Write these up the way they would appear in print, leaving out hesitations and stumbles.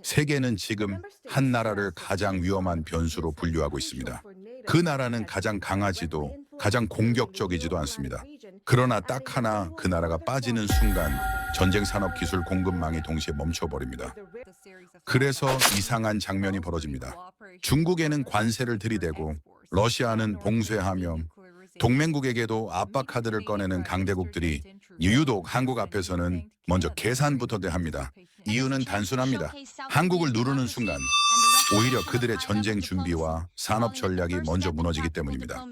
세계는 지금 한 나라를 가장 위험한 변수로 분류하고 있습니다. 그 나라는 가장 강하지도 가장 공격적이지도 않습니다. 그러나 딱 하나 그 나라가 빠지는 순간 전쟁 산업 기술 공급망이 동시에 멈춰버립니다. 그래서 이상한 장면이 벌어집니다. 중국에는 관세를 들이대고 러시아는 봉쇄하며 동맹국에게도 압박 카드를 꺼내는 강대국들이 유독 한국 앞에서는 먼저 계산부터 대합니다. 이유는 단순합니다. 한국을 누르는 순간 오히려 그들의 전쟁 준비와 산업 전략이 먼저 무너지기 때문입니다.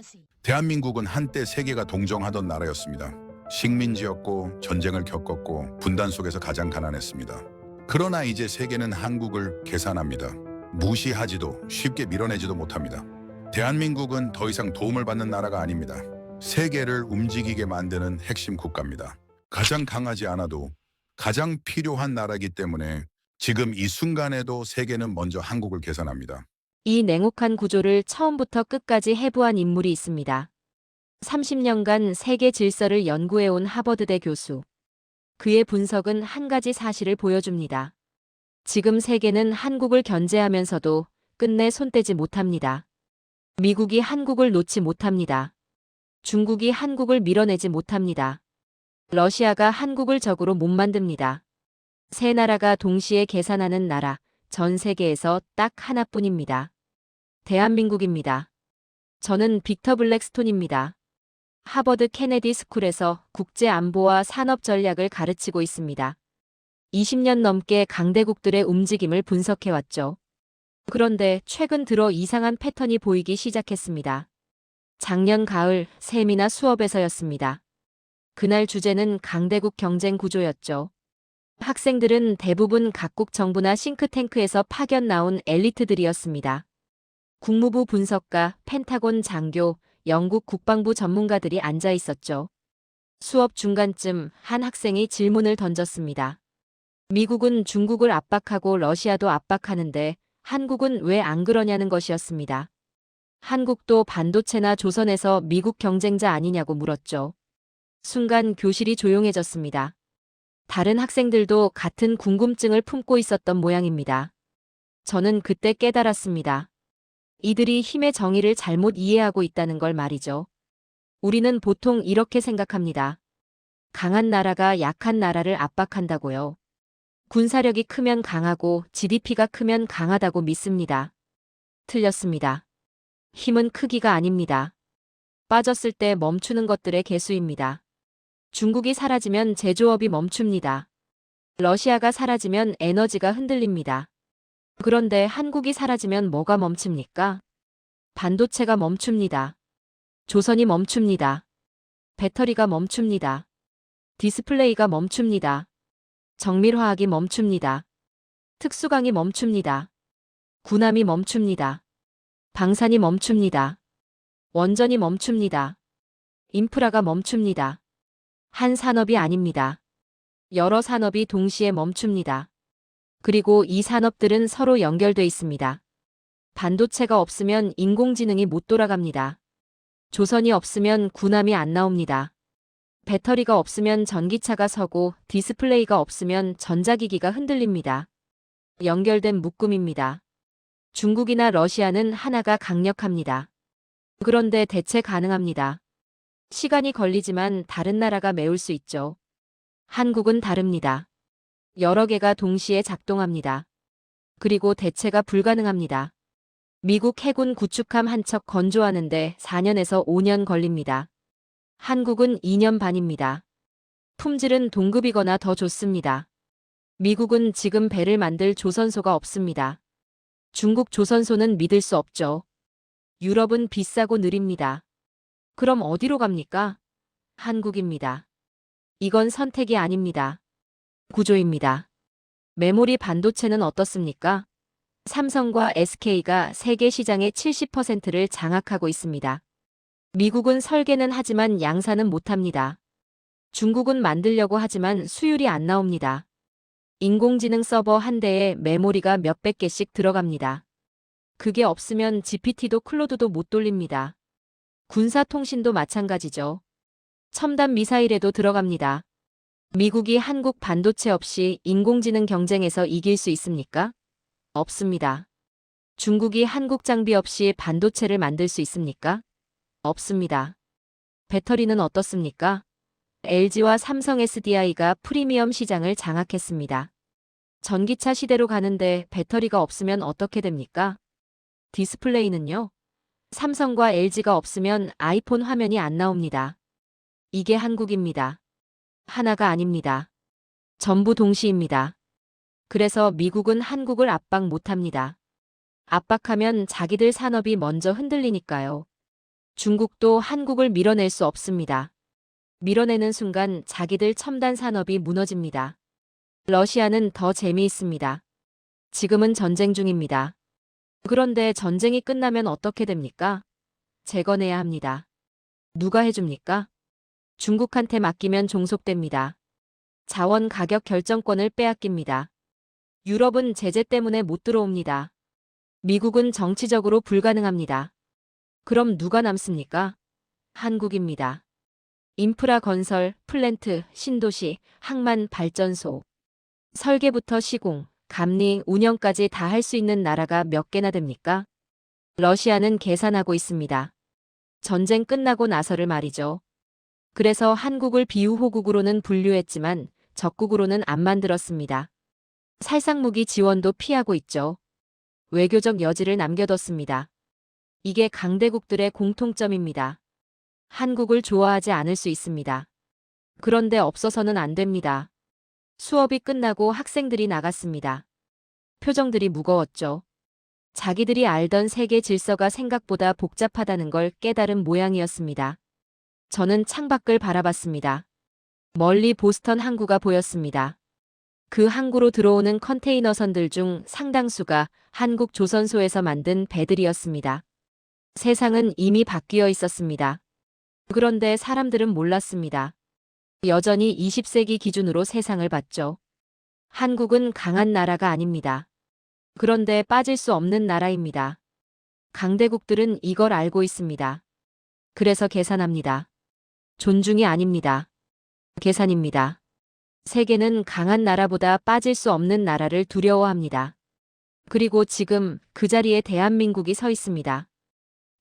대한민국은 한때 세계가 동정하던 나라였습니다. 식민지였고 전쟁을 겪었고 분단 속에서 가장 가난했습니다. 그러나 이제 세계는 한국을 계산합니다. 무시하지도 쉽게 밀어내지도 못합니다. 대한민국은 더 이상 도움을 받는 나라가 아닙니다. 세계를 움직이게 만드는 핵심 국가입니다. 가장 강하지 않아도 가장 필요한 나라이기 때문에 지금 이 순간에도 세계는 먼저 한국을 계산합니다. 이 냉혹한 구조를 처음부터 끝까지 해부한 인물이 있습니다. 30년간 세계 질서를 연구해온 하버드대 교수. 그의 분석은 한 가지 사실을 보여줍니다. 지금 세계는 한국을 견제하면서도 끝내 손떼지 못합니다. 미국이 한국을 놓지 못합니다. 중국이 한국을 밀어내지 못합니다. 러시아가 한국을 적으로 못 만듭니다. 세 나라가 동시에 계산하는 나라, 전 세계에서 딱 하나뿐입니다. 대한민국입니다. 저는 빅터 블랙스톤입니다. 하버드 케네디 스쿨에서 국제 안보와 산업 전략을 가르치고 있습니다. 20년 넘게 강대국들의 움직임을 분석해왔죠. 그런데 최근 들어 이상한 패턴이 보이기 시작했습니다. 작년 가을 세미나 수업에서였습니다. 그날 주제는 강대국 경쟁 구조였죠. 학생들은 대부분 각국 정부나 싱크탱크에서 파견 나온 엘리트들이었습니다. 국무부 분석가, 펜타곤 장교, 영국 국방부 전문가들이 앉아 있었죠. 수업 중간쯤 한 학생이 질문을 던졌습니다. 미국은 중국을 압박하고 러시아도 압박하는데 한국은 왜 안 그러냐는 것이었습니다. 한국도 반도체나 조선에서 미국 경쟁자 아니냐고 물었죠. 순간 교실이 조용해졌습니다. 다른 학생들도 같은 궁금증을 품고 있었던 모양입니다. 저는 그때 깨달았습니다. 이들이 힘의 정의를 잘못 이해하고 있다는 걸 말이죠. 우리는 보통 이렇게 생각합니다. 강한 나라가 약한 나라를 압박한다고요. 군사력이 크면 강하고 GDP가 크면 강하다고 믿습니다. 틀렸습니다. 힘은 크기가 아닙니다. 빠졌을 때 멈추는 것들의 개수입니다. 중국이 사라지면 제조업이 멈춥니다. 러시아가 사라지면 에너지가 흔들립니다. 그런데 한국이 사라지면 뭐가 멈춥니까? 반도체가 멈춥니다. 조선이 멈춥니다. 배터리가 멈춥니다. 디스플레이가 멈춥니다. 정밀화학이 멈춥니다. 특수강이 멈춥니다. 군함이 멈춥니다. 방산이 멈춥니다. 원전이 멈춥니다. 인프라가 멈춥니다. 한 산업이 아닙니다. 여러 산업이 동시에 멈춥니다. 그리고 이 산업들은 서로 연결돼 있습니다. 반도체가 없으면 인공지능이 못 돌아갑니다. 조선이 없으면 군함이 안 나옵니다. 배터리가 없으면 전기차가 서고 디스플레이가 없으면 전자기기가 흔들립니다. 연결된 묶음입니다. 중국이나 러시아는 하나가 강력합니다. 그런데 대체 가능합니다. 시간이 걸리지만 다른 나라가 메울 수 있죠. 한국은 다릅니다. 여러 개가 동시에 작동합니다. 그리고 대체가 불가능합니다. 미국 해군 구축함 한 척 건조하는데 4년에서 5년 걸립니다. 한국은 2년 반입니다. 품질은 동급이거나 더 좋습니다. 미국은 지금 배를 만들 조선소가 없습니다. 중국 조선소는 믿을 수 없죠. 유럽은 비싸고 느립니다. 그럼 어디로 갑니까? 한국입니다. 이건 선택이 아닙니다. 구조입니다. 메모리 반도체는 어떻습니까? 삼성과 SK가 세계 시장의 70%를 장악하고 있습니다. 미국은 설계는 하지만 양산은 못합니다. 중국은 만들려고 하지만 수율이 안 나옵니다. 인공지능 서버 한 대에 메모리가 몇백 개씩 들어갑니다. 그게 없으면 GPT도 클로드도 못 돌립니다. 군사통신도 마찬가지죠. 첨단 미사일에도 들어갑니다. 미국이 한국 반도체 없이 인공지능 경쟁에서 이길 수 있습니까? 없습니다. 중국이 한국 장비 없이 반도체를 만들 수 있습니까? 없습니다. 배터리는 어떻습니까? LG와 삼성 SDI가 프리미엄 시장을 장악했습니다. 전기차 시대로 가는데 배터리가 없으면 어떻게 됩니까? 디스플레이는요? 삼성과 LG가 없으면 아이폰 화면이 안 나옵니다. 이게 한국입니다. 하나가 아닙니다. 전부 동시입니다. 그래서 미국은 한국을 압박 못합니다. 압박하면 자기들 산업이 먼저 흔들리니까요. 중국도 한국을 밀어낼 수 없습니다. 밀어내는 순간 자기들 첨단 산업이 무너집니다. 러시아는 더 재미있습니다. 지금은 전쟁 중입니다. 그런데 전쟁이 끝나면 어떻게 됩니까? 재건해야 합니다. 누가 해줍니까? 중국한테 맡기면 종속됩니다. 자원 가격 결정권을 빼앗깁니다. 유럽은 제재 때문에 못 들어옵니다. 미국은 정치적으로 불가능합니다. 그럼 누가 남습니까? 한국입니다. 인프라 건설, 플랜트, 신도시, 항만 발전소, 설계부터 시공, 감리, 운영까지 다 할 수 있는 나라가 몇 개나 됩니까? 러시아는 계산하고 있습니다. 전쟁 끝나고 나서를 말이죠. 그래서 한국을 비우호국으로는 분류했지만 적국으로는 안 만들었습니다. 살상무기 지원도 피하고 있죠. 외교적 여지를 남겨뒀습니다. 이게 강대국들의 공통점입니다. 한국을 좋아하지 않을 수 있습니다. 그런데 없어서는 안 됩니다. 수업이 끝나고 학생들이 나갔습니다. 표정들이 무거웠죠. 자기들이 알던 세계 질서가 생각보다 복잡하다는 걸 깨달은 모양이었습니다. 저는 창밖을 바라봤습니다. 멀리 보스턴 항구가 보였습니다. 그 항구로 들어오는 컨테이너선들 중 상당수가 한국 조선소에서 만든 배들이었습니다. 세상은 이미 바뀌어 있었습니다. 그런데 사람들은 몰랐습니다. 여전히 20세기 기준으로 세상을 봤죠. 한국은 강한 나라가 아닙니다. 그런데 빠질 수 없는 나라입니다. 강대국들은 이걸 알고 있습니다. 그래서 계산합니다. 존중이 아닙니다. 계산입니다. 세계는 강한 나라보다 빠질 수 없는 나라를 두려워합니다. 그리고 지금 그 자리에 대한민국이 서 있습니다.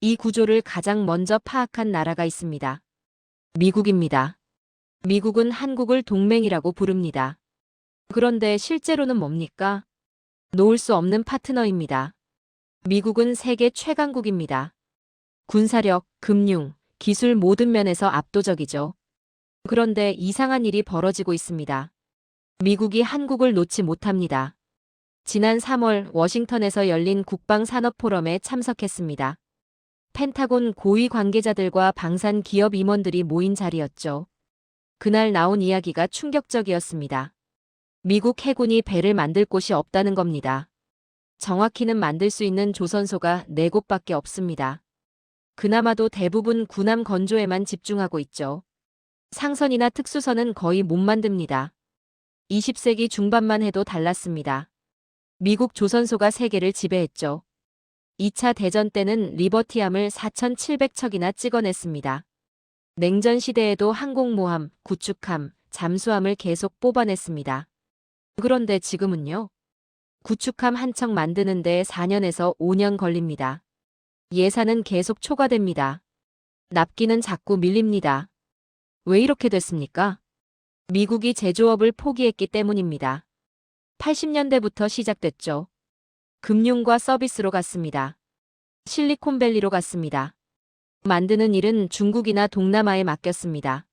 이 구조를 가장 먼저 파악한 나라가 있습니다. 미국입니다. 미국은 한국을 동맹이라고 부릅니다. 그런데 실제로는 뭡니까? 놓을 수 없는 파트너입니다. 미국은 세계 최강국입니다. 군사력, 금융, 기술 모든 면에서 압도적이죠. 그런데 이상한 일이 벌어지고 있습니다. 미국이 한국을 놓지 못합니다. 지난 3월 워싱턴에서 열린 국방산업포럼에 참석했습니다. 펜타곤 고위 관계자들과 방산 기업 임원들이 모인 자리였죠. 그날 나온 이야기가 충격적이었습니다. 미국 해군이 배를 만들 곳이 없다는 겁니다. 정확히는 만들 수 있는 조선소가 4곳밖에 없습니다. 그나마도 대부분 군함 건조에만 집중하고 있죠. 상선이나 특수선은 거의 못 만듭니다. 20세기 중반만 해도 달랐습니다. 미국 조선소가 세계를 지배했죠. 2차 대전 때는 리버티함을 4,700척이나 찍어냈습니다. 냉전 시대에도 항공모함, 구축함, 잠수함을 계속 뽑아냈습니다. 그런데 지금은요? 구축함 한 척 만드는데 4년에서 5년 걸립니다. 예산은 계속 초과됩니다. 납기는 자꾸 밀립니다. 왜 이렇게 됐습니까? 미국이 제조업을 포기했기 때문입니다. 80년대부터 시작됐죠. 금융과 서비스로 갔습니다. 실리콘밸리로 갔습니다. 만드는 일은 중국이나 동남아에 맡겼습니다.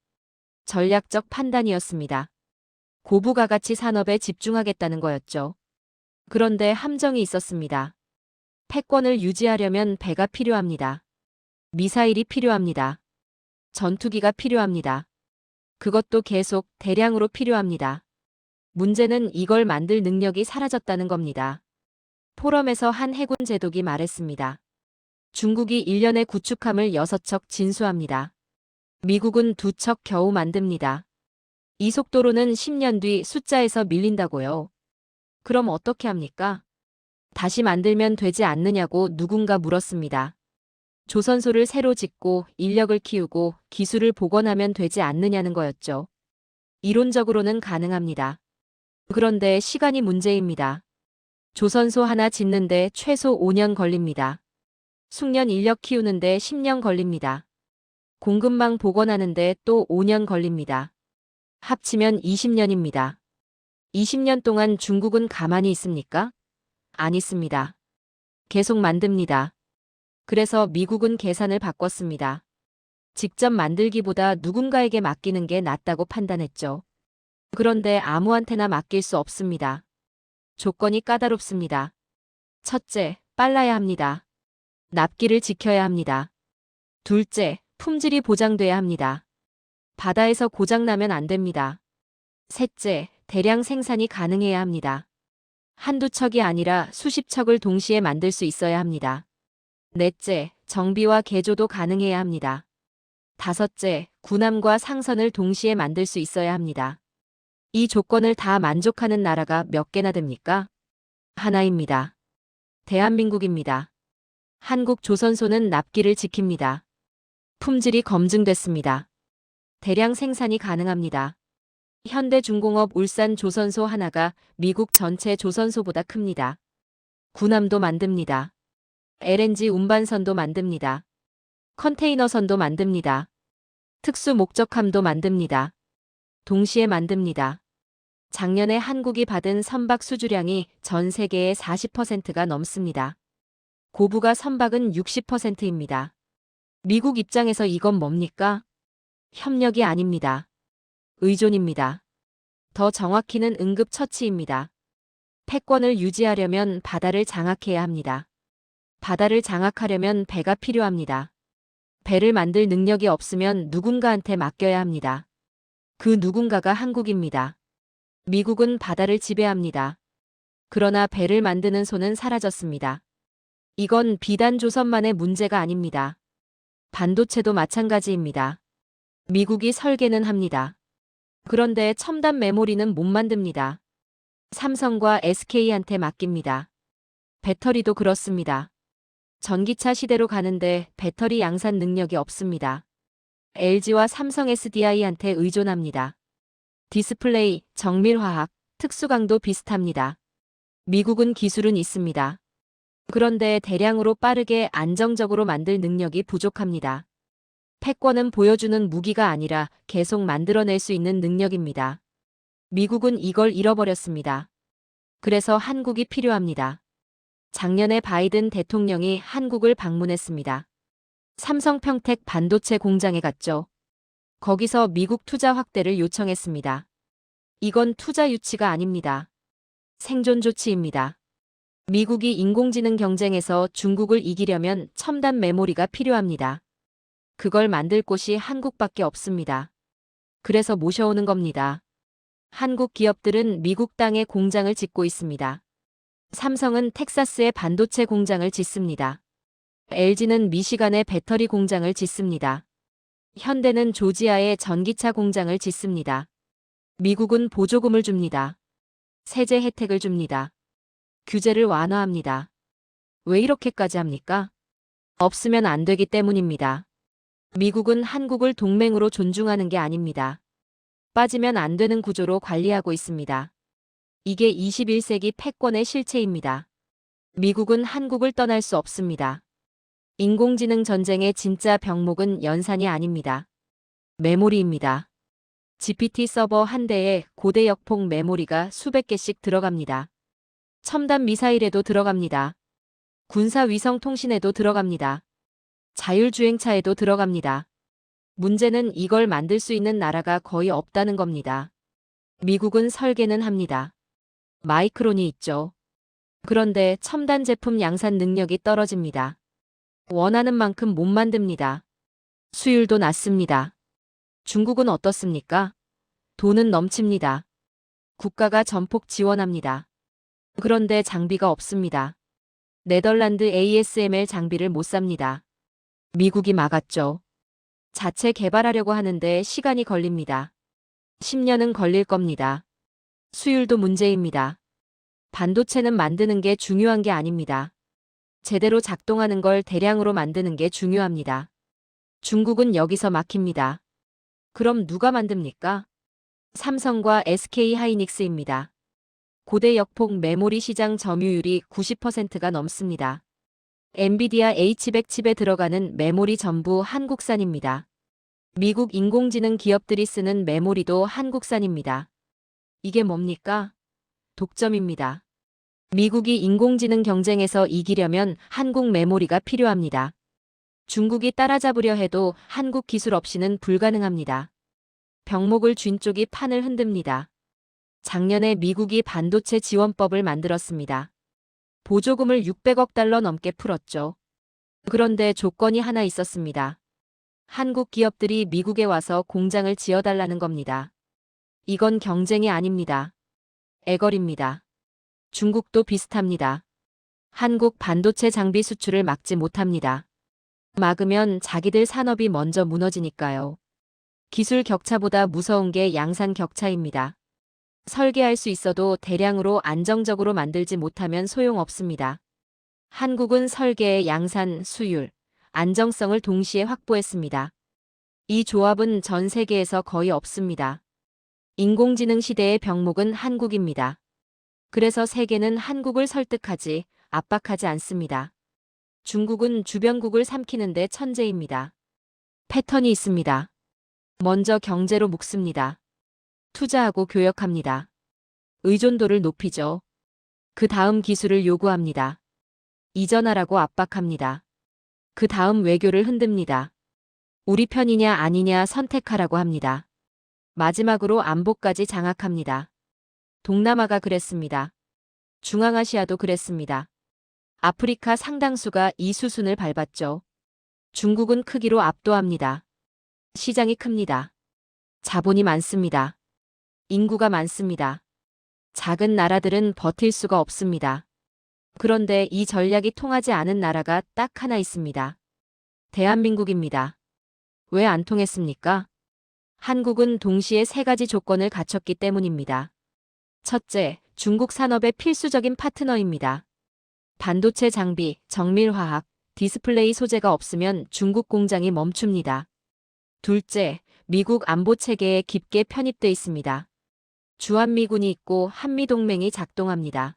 전략적 판단이었습니다. 고부가가치 산업에 집중하겠다는 거였죠. 그런데 함정이 있었습니다. 패권을 유지하려면 배가 필요합니다. 미사일이 필요합니다. 전투기가 필요합니다. 그것도 계속 대량으로 필요합니다. 문제는 이걸 만들 능력이 사라졌다는 겁니다. 포럼에서 한 해군 제독이 말했습니다. 중국이 1년에 구축함을 6척 진수합니다. 미국은 2척 겨우 만듭니다. 이 속도로는 10년 뒤 숫자에서 밀린다고요. 그럼 어떻게 합니까? 다시 만들면 되지 않느냐고 누군가 물었습니다. 조선소를 새로 짓고 인력을 키우고 기술을 복원하면 되지 않느냐는 거였죠. 이론적으로는 가능합니다. 그런데 시간이 문제입니다. 조선소 하나 짓는데 최소 5년 걸립니다. 숙련 인력 키우는데 10년 걸립니다. 공급망 복원하는데 또 5년 걸립니다. 합치면 20년입니다. 20년 동안 중국은 가만히 있습니까? 안 있습니다. 계속 만듭니다. 그래서 미국은 계산을 바꿨습니다. 직접 만들기보다 누군가에게 맡기는 게 낫다고 판단했죠. 그런데 아무한테나 맡길 수 없습니다. 조건이 까다롭습니다. 첫째, 빨라야 합니다. 납기를 지켜야 합니다. 둘째, 품질이 보장돼야 합니다. 바다에서 고장나면 안 됩니다. 셋째, 대량 생산이 가능해야 합니다. 한두 척이 아니라 수십 척을 동시에 만들 수 있어야 합니다. 넷째, 정비와 개조도 가능해야 합니다. 다섯째, 군함과 상선을 동시에 만들 수 있어야 합니다. 이 조건을 다 만족하는 나라가 몇 개나 됩니까? 하나입니다. 대한민국입니다. 한국 조선소는 납기를 지킵니다. 품질이 검증됐습니다. 대량 생산이 가능합니다. 현대중공업 울산 조선소 하나가 미국 전체 조선소보다 큽니다. 군함도 만듭니다. LNG 운반선도 만듭니다. 컨테이너선도 만듭니다. 특수 목적함도 만듭니다. 동시에 만듭니다. 작년에 한국이 받은 선박 수주량이 전 세계의 40%가 넘습니다. 고부가 선박은 60%입니다. 미국 입장에서 이건 뭡니까? 협력이 아닙니다. 의존입니다. 더 정확히는 응급처치입니다. 패권을 유지하려면 바다를 장악해야 합니다. 바다를 장악하려면 배가 필요합니다. 배를 만들 능력이 없으면 누군가한테 맡겨야 합니다. 그 누군가가 한국입니다. 미국은 바다를 지배합니다. 그러나 배를 만드는 손은 사라졌습니다. 이건 비단 조선만의 문제가 아닙니다. 반도체도 마찬가지입니다. 미국이 설계는 합니다. 그런데 첨단 메모리는 못 만듭니다. 삼성과 SK한테 맡깁니다. 배터리도 그렇습니다. 전기차 시대로 가는데 배터리 양산 능력이 없습니다. LG와 삼성 SDI한테 의존합니다. 디스플레이, 정밀화학, 특수강도 비슷합니다. 미국은 기술은 있습니다. 그런데 대량으로 빠르게 안정적으로 만들 능력이 부족합니다. 패권은 보여주는 무기가 아니라 계속 만들어낼 수 있는 능력입니다. 미국은 이걸 잃어버렸습니다. 그래서 한국이 필요합니다. 작년에 바이든 대통령이 한국을 방문했습니다. 삼성 평택 반도체 공장에 갔죠. 거기서 미국 투자 확대를 요청했습니다. 이건 투자 유치가 아닙니다. 생존 조치입니다. 미국이 인공지능 경쟁에서 중국을 이기려면 첨단 메모리가 필요합니다. 그걸 만들 곳이 한국밖에 없습니다. 그래서 모셔오는 겁니다. 한국 기업들은 미국 땅에 공장을 짓고 있습니다. 삼성은 텍사스에 반도체 공장을 짓습니다. LG는 미시간에 배터리 공장을 짓습니다. 현대는 조지아에 전기차 공장을 짓습니다. 미국은 보조금을 줍니다. 세제 혜택을 줍니다. 규제를 완화합니다. 왜 이렇게까지 합니까? 없으면 안 되기 때문입니다. 미국은 한국을 동맹으로 존중하는 게 아닙니다. 빠지면 안 되는 구조로 관리하고 있습니다. 이게 21세기 패권의 실체입니다. 미국은 한국을 떠날 수 없습니다. 인공지능 전쟁의 진짜 병목은 연산이 아닙니다. 메모리입니다. GPT 서버 한 대에 고대 역폭 메모리가 수백 개씩 들어갑니다. 첨단 미사일에도 들어갑니다. 군사 위성 통신에도 들어갑니다. 자율주행차에도 들어갑니다. 문제는 이걸 만들 수 있는 나라가 거의 없다는 겁니다. 미국은 설계는 합니다. 마이크론이 있죠. 그런데 첨단 제품 양산 능력이 떨어집니다. 원하는 만큼 못 만듭니다. 수율도 낮습니다. 중국은 어떻습니까? 돈은 넘칩니다. 국가가 전폭 지원합니다. 그런데 장비가 없습니다. 네덜란드 ASML 장비를 못 삽니다. 미국이 막았죠. 자체 개발하려고 하는데 시간이 걸립니다. 10년은 걸릴 겁니다. 수율도 문제입니다. 반도체는 만드는 게 중요한 게 아닙니다. 제대로 작동하는 걸 대량으로 만드는 게 중요합니다. 중국은 여기서 막힙니다. 그럼 누가 만듭니까? 삼성과 SK 하이닉스입니다. 고대 역폭 메모리 시장 점유율이 90%가 넘습니다. 엔비디아 H100 칩에 들어가는 메모리 전부 한국산입니다. 미국 인공지능 기업들이 쓰는 메모리도 한국산입니다. 이게 뭡니까? 독점입니다. 미국이 인공지능 경쟁에서 이기려면 한국 메모리가 필요합니다. 중국이 따라잡으려 해도 한국 기술 없이는 불가능합니다. 병목을 쥔 쪽이 판을 흔듭니다. 작년에 미국이 반도체 지원법을 만들었습니다. 보조금을 600억 달러 넘게 풀었죠. 그런데 조건이 하나 있었습니다. 한국 기업들이 미국에 와서 공장을 지어달라는 겁니다. 이건 경쟁이 아닙니다. 애걸입니다. 중국도 비슷합니다. 한국 반도체 장비 수출을 막지 못합니다. 막으면 자기들 산업이 먼저 무너지니까요. 기술 격차보다 무서운 게 양산 격차입니다. 설계할 수 있어도 대량으로 안정적으로 만들지 못하면 소용없습니다. 한국은 설계, 양산, 수율, 안정성을 동시에 확보했습니다. 이 조합은 전 세계에서 거의 없습니다. 인공지능 시대의 병목은 한국입니다. 그래서 세계는 한국을 설득하지, 압박하지 않습니다. 중국은 주변국을 삼키는데 천재입니다. 패턴이 있습니다. 먼저 경제로 묶습니다. 투자하고 교역합니다. 의존도를 높이죠. 그 다음 기술을 요구합니다. 이전하라고 압박합니다. 그 다음 외교를 흔듭니다. 우리 편이냐 아니냐 선택하라고 합니다. 마지막으로 안보까지 장악합니다. 동남아가 그랬습니다. 중앙아시아도 그랬습니다. 아프리카 상당수가 이 수순을 밟았죠. 중국은 크기로 압도합니다. 시장이 큽니다. 자본이 많습니다. 인구가 많습니다. 작은 나라들은 버틸 수가 없습니다. 그런데 이 전략이 통하지 않은 나라가 딱 하나 있습니다. 대한민국입니다. 왜 안 통했습니까? 한국은 동시에 세 가지 조건을 갖췄기 때문입니다. 첫째, 중국 산업의 필수적인 파트너입니다. 반도체 장비, 정밀화학, 디스플레이 소재가 없으면 중국 공장이 멈춥니다. 둘째, 미국 안보 체계에 깊게 편입돼 있습니다. 주한미군이 있고 한미동맹이 작동합니다.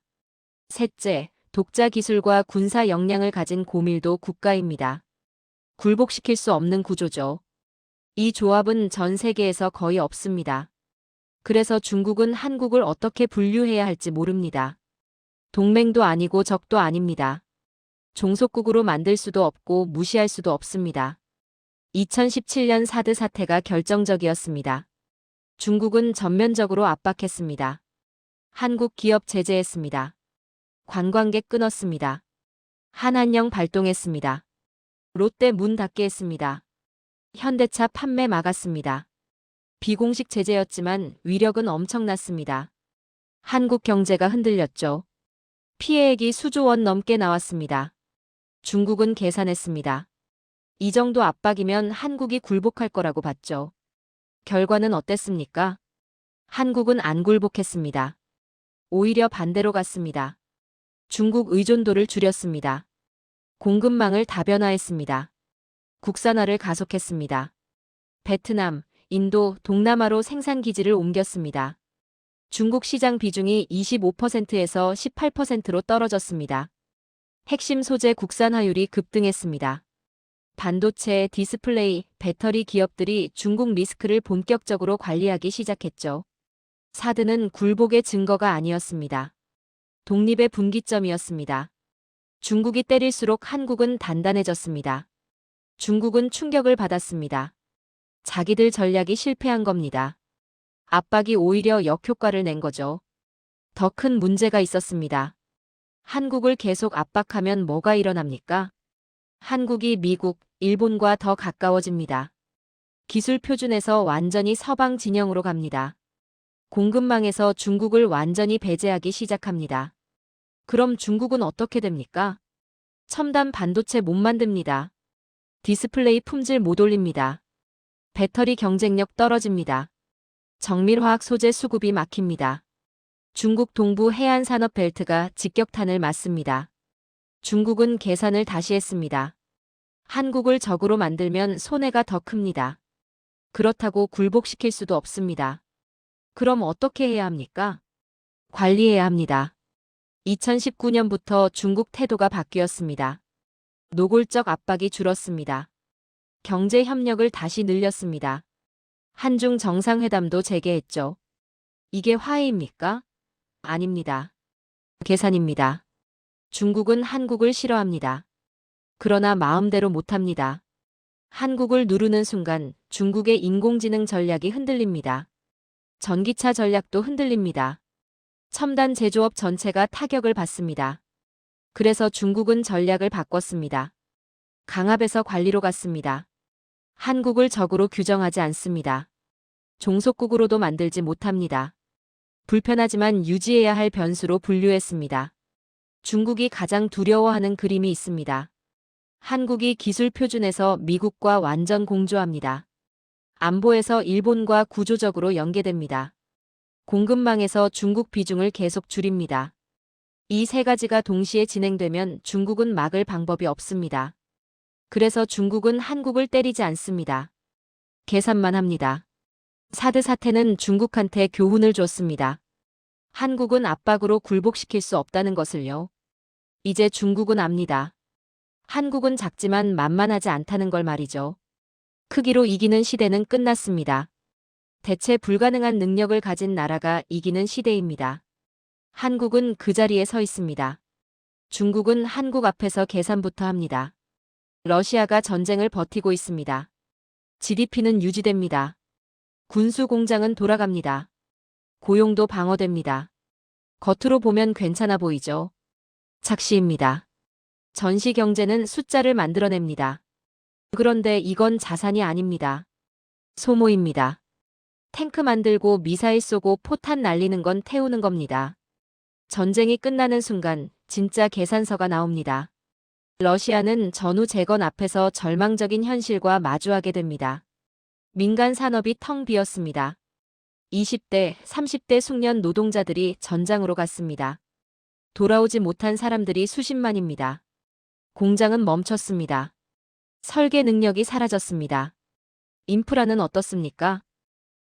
셋째, 독자 기술과 군사 역량을 가진 고밀도 국가입니다. 굴복시킬 수 없는 구조죠. 이 조합은 전 세계에서 거의 없습니다. 그래서 중국은 한국을 어떻게 분류해야 할지 모릅니다. 동맹도 아니고 적도 아닙니다. 종속국으로 만들 수도 없고 무시할 수도 없습니다. 2017년 사드 사태가 결정적이었습니다. 중국은 전면적으로 압박했습니다. 한국 기업 제재했습니다. 관광객 끊었습니다. 한한령 발동했습니다. 롯데 문 닫게 했습니다. 현대차 판매 막았습니다. 비공식 제재였지만 위력은 엄청났습니다. 한국 경제가 흔들렸죠. 피해액이 수조 원 넘게 나왔습니다. 중국은 계산했습니다. 이 정도 압박이면 한국이 굴복할 거라고 봤죠. 결과는 어땠습니까? 한국은 안 굴복했습니다. 오히려 반대로 갔습니다. 중국 의존도를 줄였습니다. 공급망을 다변화했습니다. 국산화를 가속했습니다. 베트남, 인도, 동남아로 생산 기지를 옮겼습니다. 중국 시장 비중이 25%에서 18%로 떨어졌습니다. 핵심 소재 국산화율이 급등했습니다. 반도체, 디스플레이, 배터리 기업들이 중국 리스크를 본격적으로 관리하기 시작했죠. 사드는 굴복의 증거가 아니었습니다. 독립의 분기점이었습니다. 중국이 때릴수록 한국은 단단해졌습니다. 중국은 충격을 받았습니다. 자기들 전략이 실패한 겁니다. 압박이 오히려 역효과를 낸 거죠. 더 큰 문제가 있었습니다. 한국을 계속 압박하면 뭐가 일어납니까? 한국이 미국, 일본과 더 가까워집니다. 기술 표준에서 완전히 서방 진영으로 갑니다. 공급망에서 중국을 완전히 배제하기 시작합니다. 그럼 중국은 어떻게 됩니까? 첨단 반도체 못 만듭니다. 디스플레이 품질 못 올립니다. 배터리 경쟁력 떨어집니다. 정밀화학 소재 수급이 막힙니다. 중국 동부 해안 산업 벨트가 직격탄을 맞습니다. 중국은 계산을 다시 했습니다. 한국을 적으로 만들면 손해가 더 큽니다. 그렇다고 굴복시킬 수도 없습니다. 그럼 어떻게 해야 합니까? 관리해야 합니다. 2019년부터 중국 태도가 바뀌었습니다. 노골적 압박이 줄었습니다. 경제 협력을 다시 늘렸습니다. 한중 정상회담도 재개했죠. 이게 화해입니까? 아닙니다. 계산입니다. 중국은 한국을 싫어합니다. 그러나 마음대로 못합니다. 한국을 누르는 순간 중국의 인공지능 전략이 흔들립니다. 전기차 전략도 흔들립니다. 첨단 제조업 전체가 타격을 받습니다. 그래서 중국은 전략을 바꿨습니다. 강압에서 관리로 갔습니다. 한국을 적으로 규정하지 않습니다. 종속국으로도 만들지 못합니다. 불편하지만 유지해야 할 변수로 분류했습니다. 중국이 가장 두려워하는 그림이 있습니다. 한국이 기술 표준에서 미국과 완전 공조합니다. 안보에서 일본과 구조적으로 연계됩니다. 공급망에서 중국 비중을 계속 줄입니다. 이 세 가지가 동시에 진행되면 중국은 막을 방법이 없습니다. 그래서 중국은 한국을 때리지 않습니다. 계산만 합니다. 사드 사태는 중국한테 교훈을 줬습니다. 한국은 압박으로 굴복시킬 수 없다는 것을요. 이제 중국은 압니다. 한국은 작지만 만만하지 않다는 걸 말이죠. 크기로 이기는 시대는 끝났습니다. 대체 불가능한 능력을 가진 나라가 이기는 시대입니다. 한국은 그 자리에 서 있습니다. 중국은 한국 앞에서 계산부터 합니다. 러시아가 전쟁을 버티고 있습니다. GDP는 유지됩니다. 군수 공장은 돌아갑니다. 고용도 방어됩니다. 겉으로 보면 괜찮아 보이죠. 착시입니다. 전시 경제는 숫자를 만들어냅니다. 그런데 이건 자산이 아닙니다. 소모입니다. 탱크 만들고 미사일 쏘고 포탄 날리는 건 태우는 겁니다. 전쟁이 끝나는 순간 진짜 계산서가 나옵니다. 러시아는 전후 재건 앞에서 절망적인 현실과 마주하게 됩니다. 민간 산업이 텅 비었습니다. 20대, 30대 숙련 노동자들이 전장으로 갔습니다. 돌아오지 못한 사람들이 수십만입니다. 공장은 멈췄습니다. 설계 능력이 사라졌습니다. 인프라는 어떻습니까?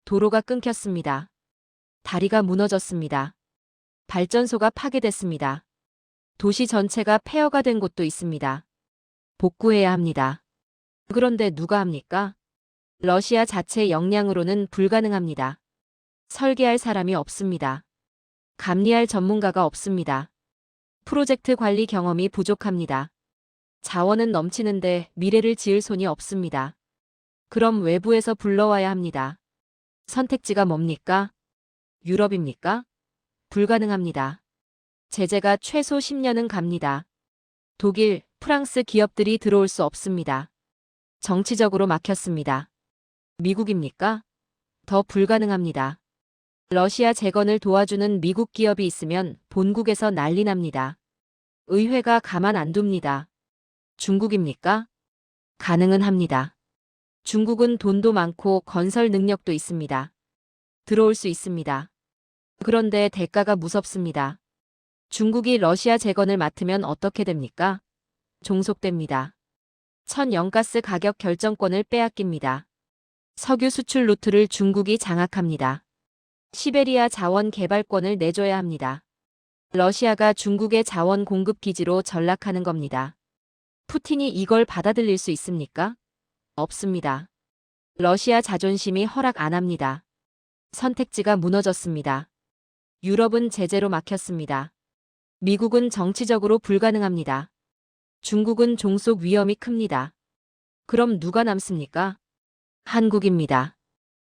도로가 끊겼습니다. 다리가 무너졌습니다. 발전소가 파괴됐습니다. 도시 전체가 폐허가 된 곳도 있습니다. 복구해야 합니다. 그런데 누가 합니까? 러시아 자체 역량으로는 불가능합니다. 설계할 사람이 없습니다. 감리할 전문가가 없습니다. 프로젝트 관리 경험이 부족합니다. 자원은 넘치는데 미래를 지을 손이 없습니다. 그럼 외부에서 불러와야 합니다. 선택지가 뭡니까? 유럽입니까? 불가능합니다. 제재가 최소 10년은 갑니다. 독일, 프랑스 기업들이 들어올 수 없습니다. 정치적으로 막혔습니다. 미국입니까? 더 불가능합니다. 러시아 재건을 도와주는 미국 기업이 있으면 본국에서 난리 납니다. 의회가 가만 안 둡니다. 중국입니까? 가능은 합니다. 중국은 돈도 많고 건설 능력도 있습니다. 들어올 수 있습니다. 그런데 대가가 무섭습니다. 중국이 러시아 재건을 맡으면 어떻게 됩니까? 종속됩니다. 천연가스 가격 결정권을 빼앗깁니다. 석유 수출 루트를 중국이 장악합니다. 시베리아 자원 개발권을 내줘야 합니다. 러시아가 중국의 자원 공급 기지로 전락하는 겁니다. 푸틴이 이걸 받아들일 수 있습니까? 없습니다. 러시아 자존심이 허락 안 합니다. 선택지가 무너졌습니다. 유럽은 제재로 막혔습니다. 미국은 정치적으로 불가능합니다. 중국은 종속 위험이 큽니다. 그럼 누가 남습니까? 한국입니다.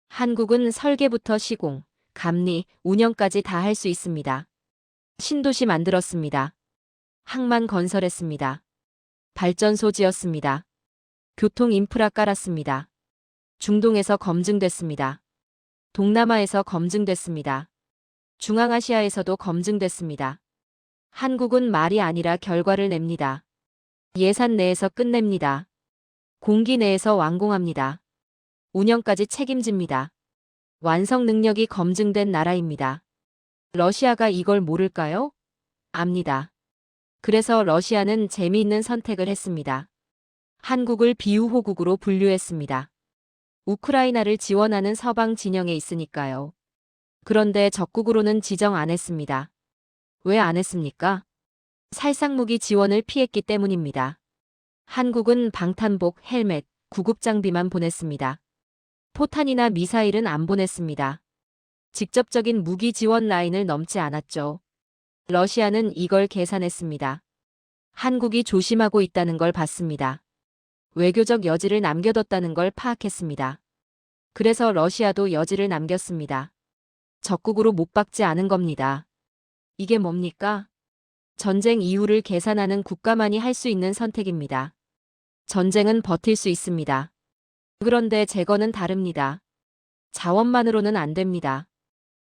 한국은 설계부터 시공, 감리, 운영까지 다 할 수 있습니다. 신도시 만들었습니다. 항만 건설했습니다. 발전소 지었습니다. 교통 인프라 깔았습니다. 중동에서 검증됐습니다. 동남아에서 검증됐습니다. 중앙아시아에서도 검증됐습니다. 한국은 말이 아니라 결과를 냅니다. 예산 내에서 끝냅니다. 공기 내에서 완공합니다. 운영까지 책임집니다. 완성 능력이 검증된 나라입니다. 러시아가 이걸 모를까요? 압니다. 그래서 러시아는 재미있는 선택을 했습니다. 한국을 비우호국으로 분류했습니다. 우크라이나를 지원하는 서방 진영에 있으니까요. 그런데 적국으로는 지정 안 했습니다. 왜 안 했습니까? 살상무기 지원을 피했기 때문입니다. 한국은 방탄복, 헬멧, 구급 장비만 보냈습니다. 포탄이나 미사일은 안 보냈습니다. 직접적인 무기 지원 라인을 넘지 않았죠. 러시아는 이걸 계산했습니다. 한국이 조심하고 있다는 걸 봤습니다. 외교적 여지를 남겨뒀다는 걸 파악했습니다. 그래서 러시아도 여지를 남겼습니다. 적국으로 못 박지 않은 겁니다. 이게 뭡니까? 전쟁 이후를 계산하는 국가만이 할 수 있는 선택입니다. 전쟁은 버틸 수 있습니다. 그런데 제거는 다릅니다. 자원만으로는 안 됩니다.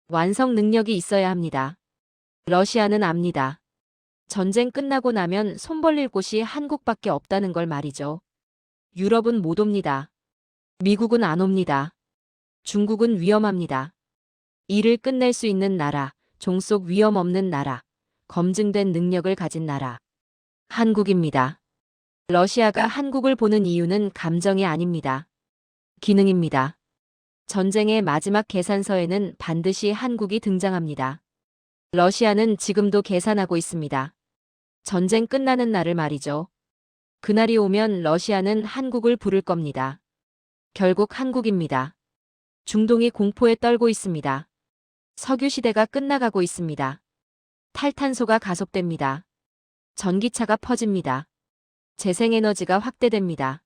완성 능력이 있어야 합니다. 러시아는 압니다. 전쟁 끝나고 나면 손 벌릴 곳이 한국밖에 없다는 걸 말이죠. 유럽은 못 옵니다. 미국은 안 옵니다. 중국은 위험합니다. 일을 끝낼 수 있는 나라, 종속 위험 없는 나라, 검증된 능력을 가진 나라. 한국입니다. 러시아가 한국을 보는 이유는 감정이 아닙니다. 기능입니다. 전쟁의 마지막 계산서에는 반드시 한국이 등장합니다. 러시아는 지금도 계산하고 있습니다. 전쟁 끝나는 날을 말이죠. 그날이 오면 러시아는 한국을 부를 겁니다. 결국 한국입니다. 중동이 공포에 떨고 있습니다. 석유 시대가 끝나가고 있습니다. 탈탄소가 가속됩니다. 전기차가 퍼집니다. 재생에너지가 확대됩니다.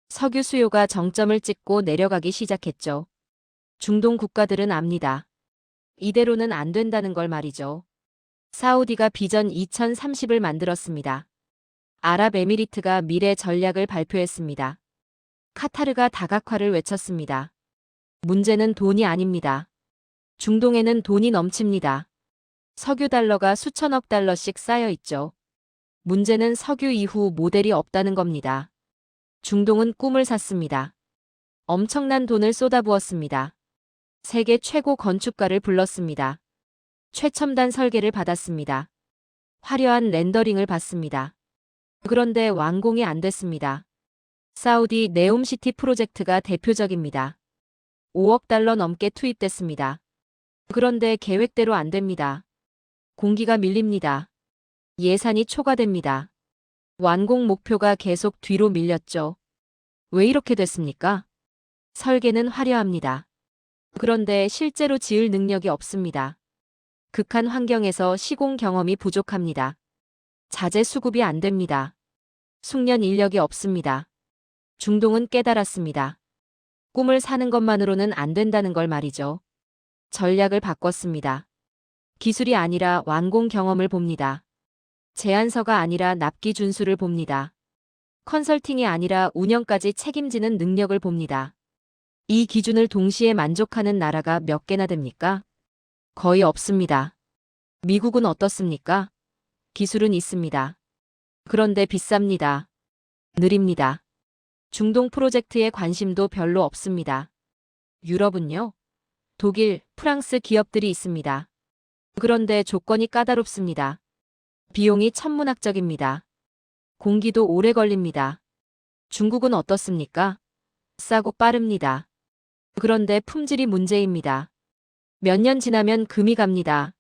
석유 수요가 정점을 찍고 내려가기 시작했죠. 중동 국가들은 압니다. 이대로는 안 된다는 걸 말이죠. 사우디가 비전 2030을 만들었습니다. 아랍에미리트가 미래 전략을 발표했습니다. 카타르가 다각화를 외쳤습니다. 문제는 돈이 아닙니다. 중동에는 돈이 넘칩니다. 석유 달러가 수천억 달러씩 쌓여 있죠. 문제는 석유 이후 모델이 없다는 겁니다. 중동은 꿈을 샀습니다. 엄청난 돈을 쏟아부었습니다. 세계 최고 건축가를 불렀습니다. 최첨단 설계를 받았습니다. 화려한 렌더링을 받습니다. 그런데 완공이 안 됐습니다. 사우디 네옴시티 프로젝트가 대표적입니다. 5억 달러 넘게 투입됐습니다. 그런데 계획대로 안 됩니다. 공기가 밀립니다. 예산이 초과됩니다. 완공 목표가 계속 뒤로 밀렸죠. 왜 이렇게 됐습니까? 설계는 화려합니다. 그런데 실제로 지을 능력이 없습니다. 극한 환경에서 시공 경험이 부족합니다. 자재 수급이 안 됩니다. 숙련 인력이 없습니다. 중동은 깨달았습니다. 꿈을 사는 것만으로는 안 된다는 걸 말이죠. 전략을 바꿨습니다. 기술이 아니라 완공 경험을 봅니다. 제안서가 아니라 납기 준수를 봅니다. 컨설팅이 아니라 운영까지 책임지는 능력을 봅니다. 이 기준을 동시에 만족하는 나라가 몇 개나 됩니까? 거의 없습니다. 미국은 어떻습니까? 기술은 있습니다. 그런데 비쌉니다. 느립니다. 중동 프로젝트에 관심도 별로 없습니다. 유럽은요? 독일, 프랑스 기업들이 있습니다. 그런데 조건이 까다롭습니다. 비용이 천문학적입니다. 공기도 오래 걸립니다. 중국은 어떻습니까? 싸고 빠릅니다. 그런데 품질이 문제입니다. 몇 년 지나면 금이 갑니다.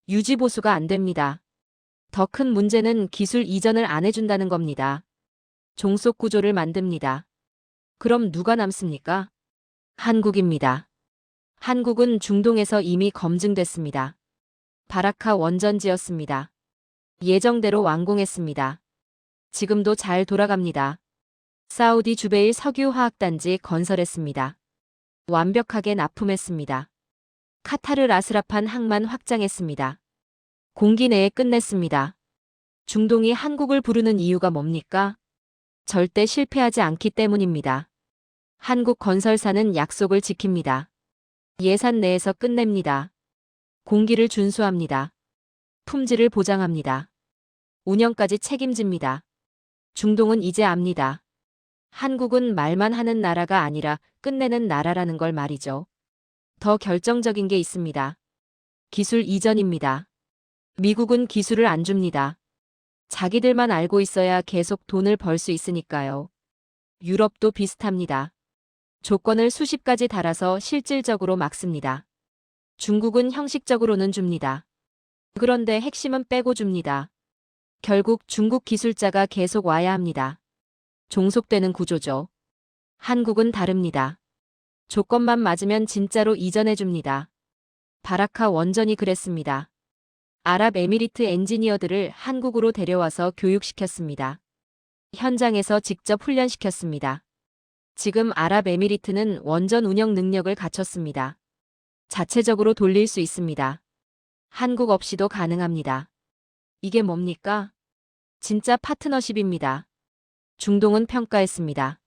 유지 보수가 안 됩니다. 더 큰 문제는 기술 이전을 안 해준다는 겁니다. 종속 구조를 만듭니다. 그럼 누가 남습니까? 한국입니다. 한국은 중동에서 이미 검증됐습니다. 바라카 원전지였습니다. 예정대로 완공했습니다. 지금도 잘 돌아갑니다. 사우디 주베일 석유화학단지 건설했습니다. 완벽하게 납품했습니다. 카타르 라스라판 항만 확장했습니다. 공기 내에 끝냈습니다. 중동이 한국을 부르는 이유가 뭡니까? 절대 실패하지 않기 때문입니다. 한국 건설사는 약속을 지킵니다. 예산 내에서 끝냅니다. 공기를 준수합니다. 품질을 보장합니다. 운영까지 책임집니다. 중동은 이제 압니다. 한국은 말만 하는 나라가 아니라 끝내는 나라라는 걸 말이죠. 더 결정적인 게 있습니다. 기술 이전입니다. 미국은 기술을 안 줍니다. 자기들만 알고 있어야 계속 돈을 벌 수 있으니까요. 유럽도 비슷합니다. 조건을 수십 가지 달아서 실질적으로 막습니다. 중국은 형식적으로는 줍니다. 그런데 핵심은 빼고 줍니다. 결국 중국 기술자가 계속 와야 합니다. 종속되는 구조죠. 한국은 다릅니다. 조건만 맞으면 진짜로 이전해 줍니다. 바라카 원전이 그랬습니다. 아랍에미리트 엔지니어들을 한국으로 데려와서 교육시켰습니다. 현장에서 직접 훈련시켰습니다. 지금 아랍에미리트는 원전 운영 능력을 갖췄습니다. 자체적으로 돌릴 수 있습니다. 한국 없이도 가능합니다. 이게 뭡니까? 진짜 파트너십입니다. 중동은 평가했습니다.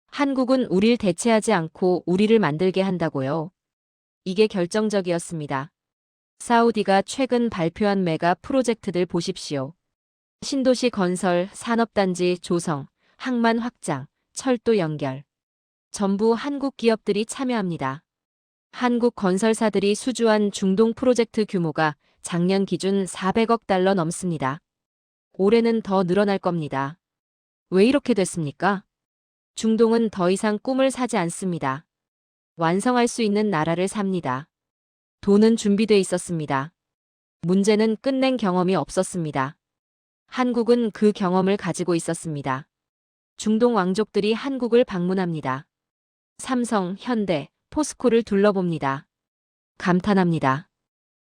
한국은 우릴 대체하지 않고 우리를 만들게 한다고요. 이게 결정적이었습니다. 사우디가 최근 발표한 메가 프로젝트들 보십시오. 신도시 건설, 산업단지 조성, 항만 확장, 철도 연결. 전부 한국 기업들이 참여합니다. 한국 건설사들이 수주한 중동 프로젝트 규모가 작년 기준 400억 달러 넘습니다. 올해는 더 늘어날 겁니다. 왜 이렇게 됐습니까? 중동은 더 이상 꿈을 사지 않습니다. 완성할 수 있는 나라를 삽니다. 돈은 준비돼 있었습니다. 문제는 끝낸 경험이 없었습니다. 한국은 그 경험을 가지고 있었습니다. 중동 왕족들이 한국을 방문합니다. 삼성, 현대, 포스코를 둘러봅니다. 감탄합니다.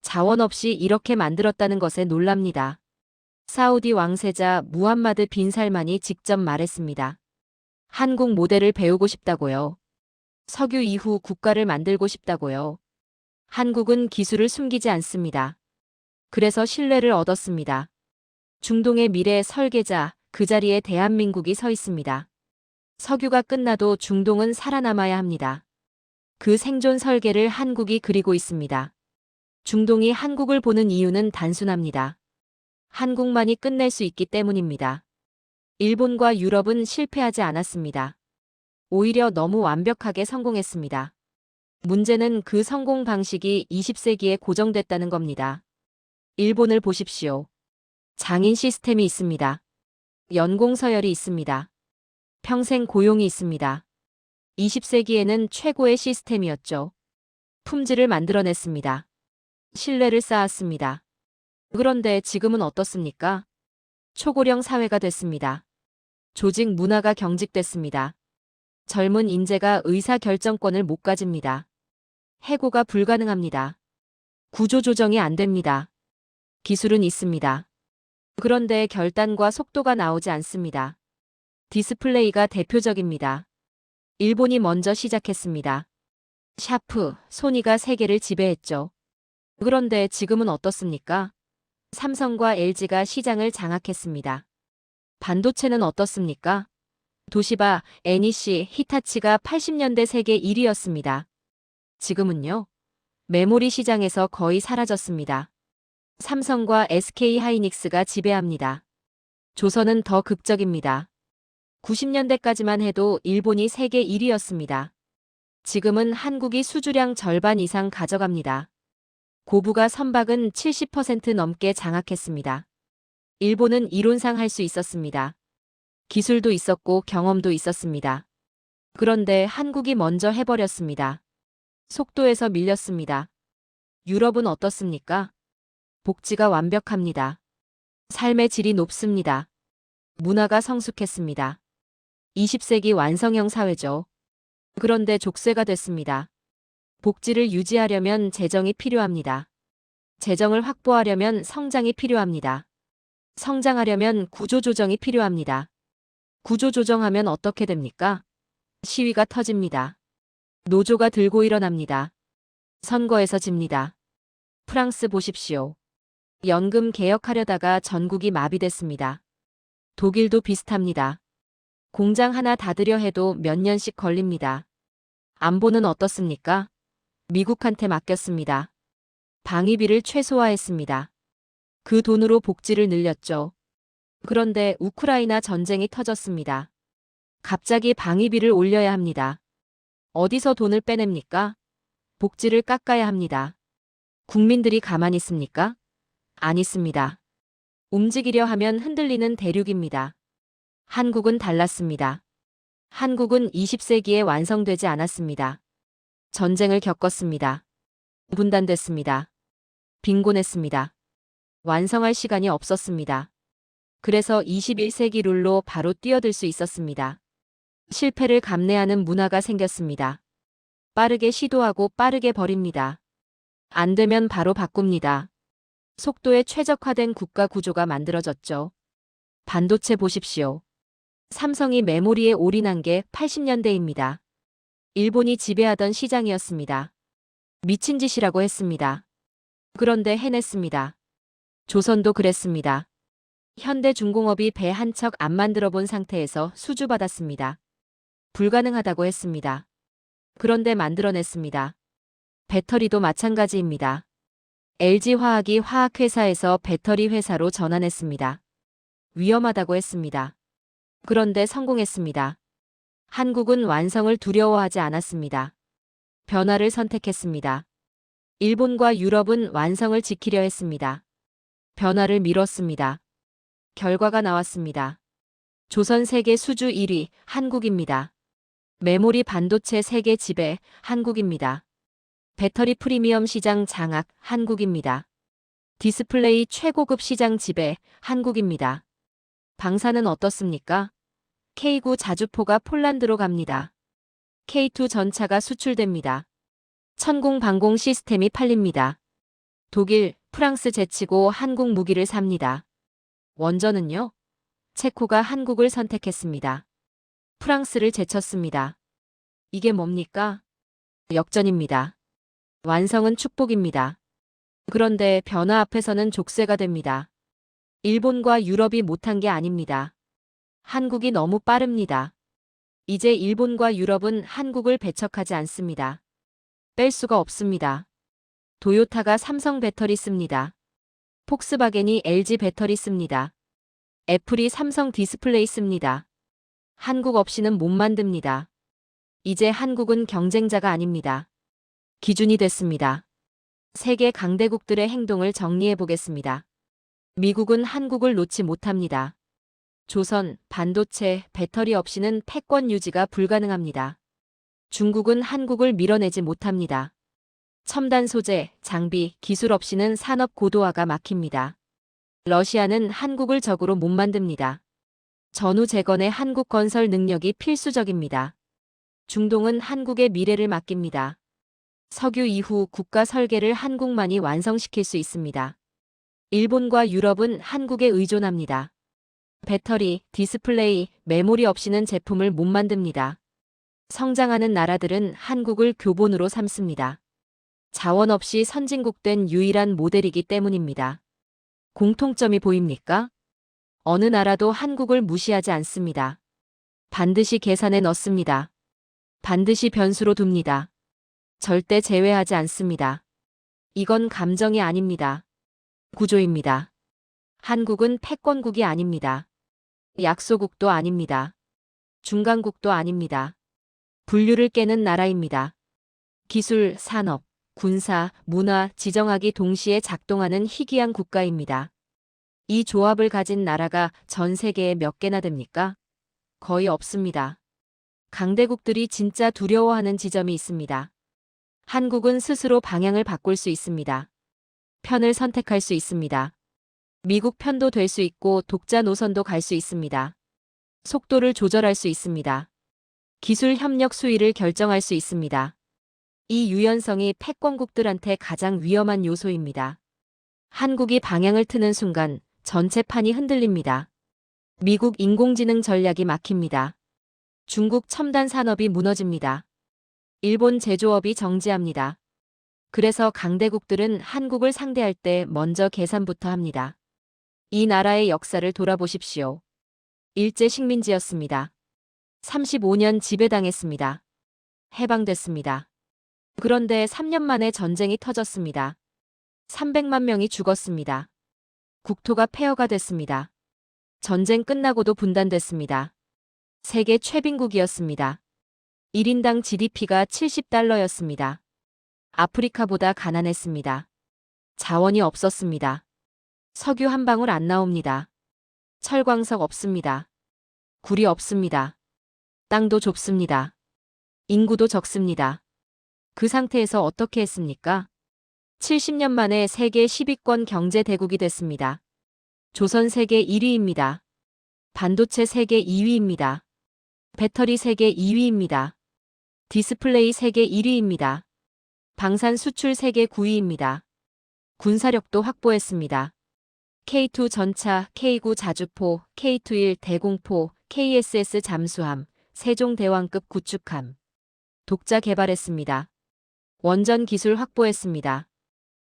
자원 없이 이렇게 만들었다는 것에 놀랍니다. 사우디 왕세자 무함마드 빈 살만이 직접 말했습니다. 한국 모델을 배우고 싶다고요. 석유 이후 국가를 만들고 싶다고요. 한국은 기술을 숨기지 않습니다. 그래서 신뢰를 얻었습니다. 중동의 미래 설계자, 그 자리에 대한민국이 서 있습니다. 석유가 끝나도 중동은 살아남아야 합니다. 그 생존 설계를 한국이 그리고 있습니다. 중동이 한국을 보는 이유는 단순합니다. 한국만이 끝낼 수 있기 때문입니다. 일본과 유럽은 실패하지 않았습니다. 오히려 너무 완벽하게 성공했습니다. 문제는 그 성공 방식이 20세기에 고정됐다는 겁니다. 일본을 보십시오. 장인 시스템이 있습니다. 연공 서열이 있습니다. 평생 고용이 있습니다. 20세기에는 최고의 시스템이었죠. 품질을 만들어냈습니다. 신뢰를 쌓았습니다. 그런데 지금은 어떻습니까? 초고령 사회가 됐습니다. 조직 문화가 경직됐습니다. 젊은 인재가 의사 결정권을 못 가집니다. 해고가 불가능합니다. 구조조정이 안 됩니다. 기술은 있습니다. 그런데 결단과 속도가 나오지 않습니다. 디스플레이가 대표적입니다. 일본이 먼저 시작했습니다. 샤프, 소니가 세계를 지배했죠. 그런데 지금은 어떻습니까? 삼성과 LG가 시장을 장악했습니다. 반도체는 어떻습니까? 도시바, NEC, 히타치가 80년대 세계 1위였습니다. 지금은요? 메모리 시장에서 거의 사라졌습니다. 삼성과 SK하이닉스가 지배합니다. 조선은 더 극적입니다. 90년대까지만 해도 일본이 세계 1위였습니다. 지금은 한국이 수주량 절반 이상 가져갑니다. 고부가 선박은 70% 넘게 장악했습니다. 일본은 이론상 할 수 있었습니다. 기술도 있었고 경험도 있었습니다. 그런데 한국이 먼저 해버렸습니다. 속도에서 밀렸습니다. 유럽은 어떻습니까? 복지가 완벽합니다. 삶의 질이 높습니다. 문화가 성숙했습니다. 20세기 완성형 사회죠. 그런데 족쇄가 됐습니다. 복지를 유지하려면 재정이 필요합니다. 재정을 확보하려면 성장이 필요합니다. 성장하려면 구조조정이 필요합니다. 구조조정하면 어떻게 됩니까? 시위가 터집니다. 노조가 들고 일어납니다. 선거에서 집니다. 프랑스 보십시오. 연금 개혁하려다가 전국이 마비됐습니다. 독일도 비슷합니다. 공장 하나 닫으려 해도 몇 년씩 걸립니다. 안보는 어떻습니까? 미국한테 맡겼습니다. 방위비를 최소화했습니다. 그 돈으로 복지를 늘렸죠. 그런데 우크라이나 전쟁이 터졌습니다. 갑자기 방위비를 올려야 합니다. 어디서 돈을 빼냅니까? 복지를 깎아야 합니다. 국민들이 가만히 있습니까? 안 있습니다. 움직이려 하면 흔들리는 대륙입니다. 한국은 달랐습니다. 한국은 20세기에 완성되지 않았습니다. 전쟁을 겪었습니다. 분단됐습니다. 빈곤했습니다. 완성할 시간이 없었습니다. 그래서 21세기 룰로 바로 뛰어들 수 있었습니다. 실패를 감내하는 문화가 생겼습니다. 빠르게 시도하고 빠르게 버립니다. 안 되면 바로 바꿉니다. 속도에 최적화된 국가 구조가 만들어졌죠. 반도체 보십시오. 삼성이 메모리에 올인한 게 80년대입니다. 일본이 지배하던 시장이었습니다. 미친 짓이라고 했습니다. 그런데 해냈습니다. 조선도 그랬습니다. 현대중공업이 배 한 척 안 만들어 본 상태에서 수주받았습니다. 불가능하다고 했습니다. 그런데 만들어냈습니다. 배터리도 마찬가지입니다. LG화학이 화학회사에서 배터리 회사로 전환했습니다. 위험하다고 했습니다. 그런데 성공했습니다. 한국은 완성을 두려워하지 않았습니다. 변화를 선택했습니다. 일본과 유럽은 완성을 지키려 했습니다. 변화를 미뤘습니다. 결과가 나왔습니다. 조선 세계 수주 1위, 한국입니다. 메모리 반도체 세계 지배, 한국입니다. 배터리 프리미엄 시장 장악, 한국입니다. 디스플레이 최고급 시장 지배, 한국입니다. 방사는 어떻습니까? K9 자주포가 폴란드로 갑니다. K2 전차가 수출됩니다. 천공 방공 시스템이 팔립니다. 독일, 프랑스 제치고 한국 무기를 삽니다. 원전은요? 체코가 한국을 선택했습니다. 프랑스를 제쳤습니다. 이게 뭡니까? 역전입니다. 완성은 축복입니다. 그런데 변화 앞에서는 족쇄가 됩니다. 일본과 유럽이 못한 게 아닙니다. 한국이 너무 빠릅니다. 이제 일본과 유럽은 한국을 배척하지 않습니다. 뺄 수가 없습니다. 도요타가 삼성 배터리 씁니다. 폭스바겐이 LG 배터리 씁니다. 애플이 삼성 디스플레이 씁니다. 한국 없이는 못 만듭니다. 이제 한국은 경쟁자가 아닙니다. 기준이 됐습니다. 세계 강대국들의 행동을 정리해 보겠습니다. 미국은 한국을 놓지 못합니다. 조선, 반도체, 배터리 없이는 패권 유지가 불가능합니다. 중국은 한국을 밀어내지 못합니다. 첨단 소재, 장비, 기술 없이는 산업 고도화가 막힙니다. 러시아는 한국을 적으로 못 만듭니다. 전후 재건에 한국 건설 능력이 필수적입니다. 중동은 한국의 미래를 맡깁니다. 석유 이후 국가 설계를 한국만이 완성시킬 수 있습니다. 일본과 유럽은 한국에 의존합니다. 배터리, 디스플레이, 메모리 없이는 제품을 못 만듭니다. 성장하는 나라들은 한국을 교본으로 삼습니다. 자원 없이 선진국된 유일한 모델이기 때문입니다. 공통점이 보입니까? 어느 나라도 한국을 무시하지 않습니다. 반드시 계산에 넣습니다. 반드시 변수로 둡니다. 절대 제외하지 않습니다. 이건 감정이 아닙니다. 구조입니다. 한국은 패권국이 아닙니다. 약소국도 아닙니다. 중간국도 아닙니다. 분류를 깨는 나라입니다. 기술, 산업, 군사, 문화, 지정학이 동시에 작동하는 희귀한 국가입니다. 이 조합을 가진 나라가 전 세계에 몇 개나 됩니까? 거의 없습니다. 강대국들이 진짜 두려워하는 지점이 있습니다. 한국은 스스로 방향을 바꿀 수 있습니다. 편을 선택할 수 있습니다. 미국 편도 될 수 있고 독자 노선도 갈 수 있습니다. 속도를 조절할 수 있습니다. 기술 협력 수위를 결정할 수 있습니다. 이 유연성이 패권국들한테 가장 위험한 요소입니다. 한국이 방향을 트는 순간 전체 판이 흔들립니다. 미국 인공지능 전략이 막힙니다. 중국 첨단 산업이 무너집니다. 일본 제조업이 정지합니다. 그래서 강대국들은 한국을 상대할 때 먼저 계산부터 합니다. 이 나라의 역사를 돌아보십시오. 일제 식민지였습니다. 35년 지배당했습니다. 해방됐습니다. 그런데 3년 만에 전쟁이 터졌습니다. 300만 명이 죽었습니다. 국토가 폐허가 됐습니다. 전쟁 끝나고도 분단됐습니다. 세계 최빈국이었습니다. 1인당 GDP가 70달러였습니다. 아프리카보다 가난했습니다. 자원이 없었습니다. 석유 한 방울 안 나옵니다. 철광석 없습니다. 굴이 없습니다. 땅도 좁습니다. 인구도 적습니다. 그 상태에서 어떻게 했습니까? 70년 만에 세계 10위권 경제 대국이 됐습니다. 조선 세계 1위입니다. 반도체 세계 2위입니다. 배터리 세계 2위입니다. 디스플레이 세계 1위입니다. 방산 수출 세계 9위입니다. 군사력도 확보했습니다. K2 전차, K9 자주포, K21 대공포, KSS 잠수함, 세종대왕급 구축함. 독자 개발했습니다. 원전 기술 확보했습니다.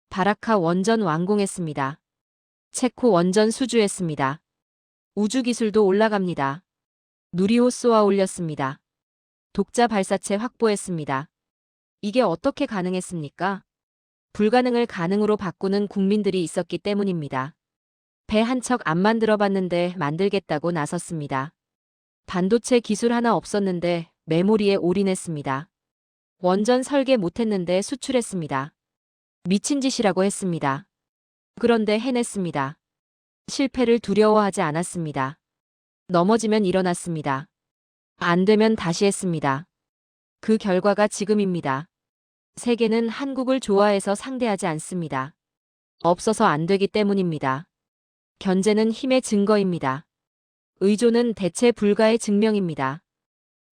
바라카 원전 완공했습니다. 체코 원전 수주했습니다. 우주 기술도 올라갑니다. 누리호 쏘아 올렸습니다. 독자 발사체 확보했습니다. 이게 어떻게 가능했습니까? 불가능을 가능으로 바꾸는 국민들이 있었기 때문입니다. 배 한 척 안 만들어 봤는데 만들겠다고 나섰습니다. 반도체 기술 하나 없었는데 메모리에 올인했습니다. 원전 설계 못했는데 수출했습니다. 미친 짓이라고 했습니다. 그런데 해냈습니다. 실패를 두려워하지 않았습니다. 넘어지면 일어났습니다. 안 되면 다시 했습니다. 그 결과가 지금입니다. 세계는 한국을 좋아해서 상대하지 않습니다. 없어서 안 되기 때문입니다. 견제는 힘의 증거입니다. 의존은 대체 불가의 증명입니다.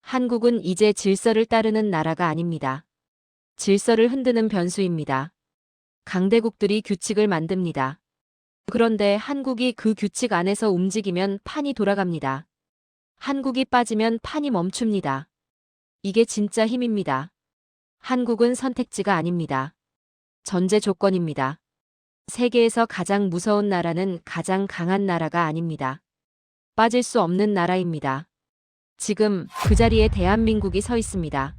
한국은 이제 질서를 따르는 나라가 아닙니다. 질서를 흔드는 변수입니다. 강대국들이 규칙을 만듭니다. 그런데 한국이 그 규칙 안에서 움직이면 판이 돌아갑니다. 한국이 빠지면 판이 멈춥니다. 이게 진짜 힘입니다. 한국은 선택지가 아닙니다. 전제 조건입니다. 세계에서 가장 무서운 나라는 가장 강한 나라가 아닙니다. 빠질 수 없는 나라입니다. 지금 그 자리에 대한민국이 서 있습니다.